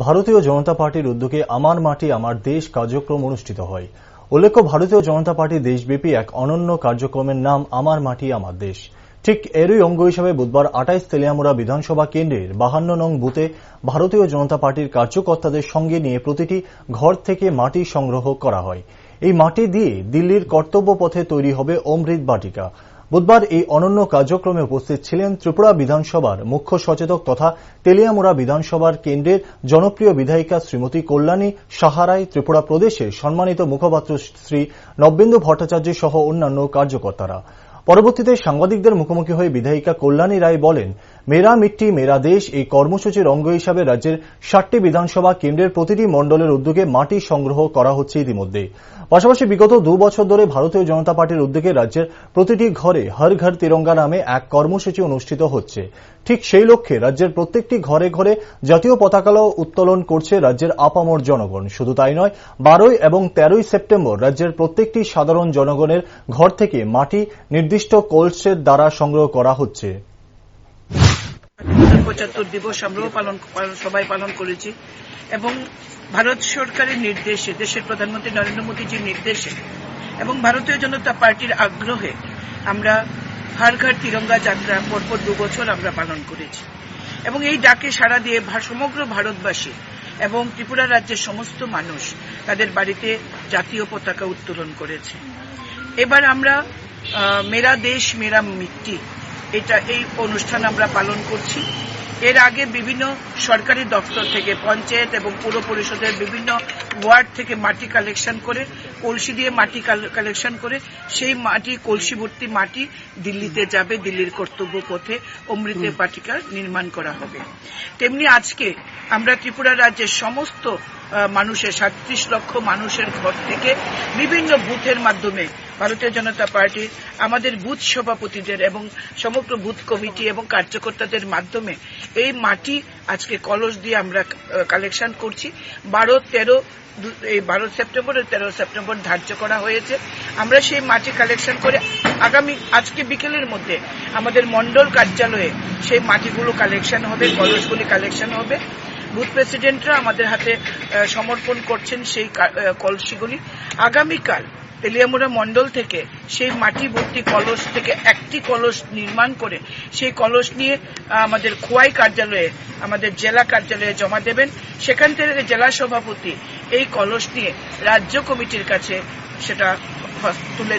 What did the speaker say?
ভারতীয় জনতা পার্টির উদ্যোগে আমার মাটি আমার দেশ কার্যক্রম অনুষ্ঠিত হয়। উল্লেখ্য, ভারতীয় জনতা পার্টি দেশব্যাপী এক অনন্য কার্যক্রমের নাম আমার মাটি আমার দেশ। ঠিক এরই অঙ্গ হিসেবে বুধবার 28 তেলিয়ামুড়া বিধানসভা কেন্দ্রের 52 নং বুথে ভারতীয় জনতা পার্টির কার্যকর্তাদের সঙ্গে নিয়ে প্রতিটি ঘর থেকে মাটি সংগ্রহ করা হয়। এই মাটি দিয়ে দিল্লির কর্তব্য পথে তৈরি হবে অমৃত বাটিকা। বুধবার এই অনন্য কার্যক্রমে উপস্থিত ছিলেন ত্রিপুরা বিধানসভার মুখ্য সচেতক তথা তেলিয়ামুড়া বিধানসভার কেন্দ্রের জনপ্রিয় বিধায়িকা শ্রীমতী কল্যাণী সাহারাই, ত্রিপুরা প্রদেশের সম্মানিত মুখপাত্র শ্রী নব্যেন্দু ভট্টাচার্য সহ অন্যান্য কার্যকর্তারা। পরবর্তীতে সাংবাদিকদের মুখোমুখি হয়ে বিধায়িকা কল্যাণী রায় বলেন, মেরা মিট্টি মেরা দেশ এই কর্মসূচির অঙ্গ হিসাবে রাজ্যের 60টি বিধানসভা কেন্দ্রের প্রতিটি মণ্ডলের উদ্যোগে মাটি সংগ্রহ করা হচ্ছে ইতিমধ্যে। পাশাপাশি বিগত 2 বছর ধরে ভারতীয় জনতা পার্টির উদ্যোগে রাজ্যের প্রতিটি ঘরে হর ঘর তিরঙ্গা নামে এক কর্মসূচি অনুষ্ঠিত হচ্ছে। ঠিক সেই লক্ষ্যে রাজ্যের প্রত্যেকটি ঘরে ঘরে জাতীয় পতাকাও উত্তোলন করছে রাজ্যের আপামর জনগণ। শুধু তাই নয়, 12 এবং 13 সেপ্টেম্বর রাজ্যের প্রত্যেকটি সাধারণ জনগণের ঘর থেকে মাটি নির্দিষ্ট কোল্ডসের দ্বারা সংগ্রহ করা হচ্ছে। 75 দিবস আমরাও সবাই পালন করেছি এবং ভারত সরকারের নির্দেশে, দেশের প্রধানমন্ত্রী নরেন্দ্র মোদীজির নির্দেশে এবং ভারতীয় জনতা পার্টির আগ্রহে আমরা হর ঘর তিরঙ্গা যাত্রা পরপর 2 বছর আমরা পালন করেছি এবং এই ডাকে সাড়া দিয়ে সমগ্র ভারতবাসী এবং ত্রিপুরা রাজ্যের সমস্ত মানুষ তাদের বাড়িতে জাতীয় পতাকা উত্তোলন করেছে। এবার আমরা মেরা দেশ মেরা মিট্টি এই অনুষ্ঠান আমরা পালন করছি। এর আগে বিভিন্ন সরকারি দপ্তর থেকে, পঞ্চায়েত এবং পৌর পরিষদের বিভিন্ন ওয়ার্ড থেকে মাটি কালেকশন করে, কলসি দিয়ে মাটি কালেকশন করে সেই মাটি, কলসি ভর্তি মাটি দিল্লিতে যাবে। দিল্লির কর্তব্য পথে অমৃত বাটিকা নির্মাণ করা হবে। তেমনি আজকে আমরা ত্রিপুরা রাজ্যের সমস্ত মানুষের 37 লক্ষ মানুষের ঘর থেকে বিভিন্ন বুথের মাধ্যমে ভারতীয় জনতা পার্টির আমাদের বুথ সভাপতিদের এবং সমগ্র বুথ কমিটি এবং কার্যকর্তাদের মাধ্যমে এই মাটি আজকে কলস দিয়ে আমরা কালেকশন করছি। 12 সেপ্টেম্বর ও 13 সেপ্টেম্বর ধার্য করা হয়েছে। আমরা সেই মাটি কালেকশন করে আজকে বিকেলের মধ্যে আমাদের মন্ডল কার্যালয়ে সেই মাটিগুলো কালেকশন হবে, কলসগুলি কালেকশন হবে। বুথ প্রেসিডেন্টরা আমাদের হাতে সমর্পণ করছেন সেই কলসিগুলি। আগামীকাল তেলিয়ামুড়া মন্ডল থেকে সেই মাটি ভর্তি কলস থেকে একটি কলস নির্মাণ করে সেই কলস নিয়ে আমাদের খোয়াই কার্যালয়ে, আমাদের জেলা কার্যালয়ে জমা দেবেন। সেখান থেকে জেলা সভাপতি এই কলস নিয়ে রাজ্য কমিটির কাছে সেটা তুলে